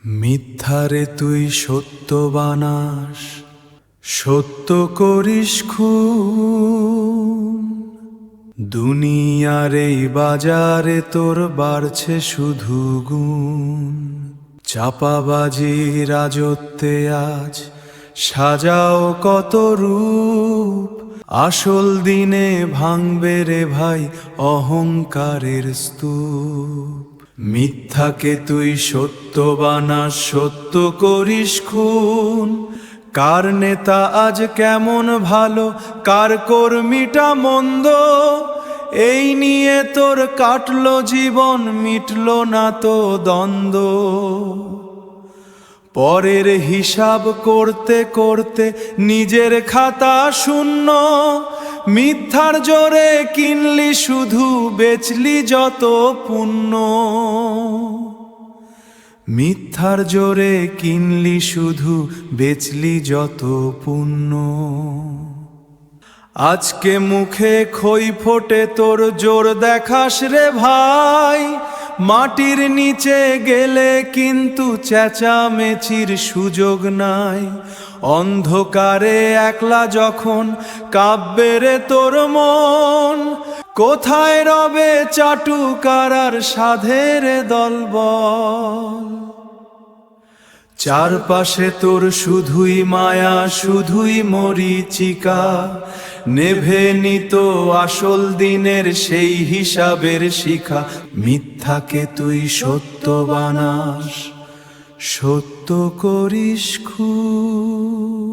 মিথ্যারে তুই সত্য বানাস, সত্য করিস খুন। দুনিয়ার এই বাজারে তোর বাড়ছে শুধু গুণ। চাপাবাজি রাজত্বে আজ সাজাও কত রূপ, আসল দিনে ভাঙবে রে ভাই অহংকারের স্তূপ। মিথ্যাকে তুই সত্য বানাস, সত্য করিস খুন। কার নেতা আজ কেমন ভালো, কার কর্মীটা মন্দ, এই নিয়ে তোর কাটলো জীবন, মিটলো না তো দ্বন্দ্ব। পরের হিসাব করতে করতে নিজের খাতা শূন্য। মিথ্যার জোরে কিনলি শুধু, বেচলি যত পুণ্য। মিথ্যার জোরে কিনলি শুধু, বেচলি যত পুণ্য। আজকে মুখে খই ফোটে তোর, জোর দেখাস রে ভাই। মাটির নিচে গেলে কিন্তু চেঁচামেচির সুযোগ নাই। অন্ধকারে একলা যখন কাঁপবে রে তোর মন, কোথায় রবে চাটুকার আর সাধের দলবল। চারপাশে তোর শুধুই মায়া, শুধুই মরীচিকা। নেভে নিত আসল দিনের সেই হিসাবের শিখা। মিথ্যাকে তুই সত্য বানাস, সত্য করিস খুন।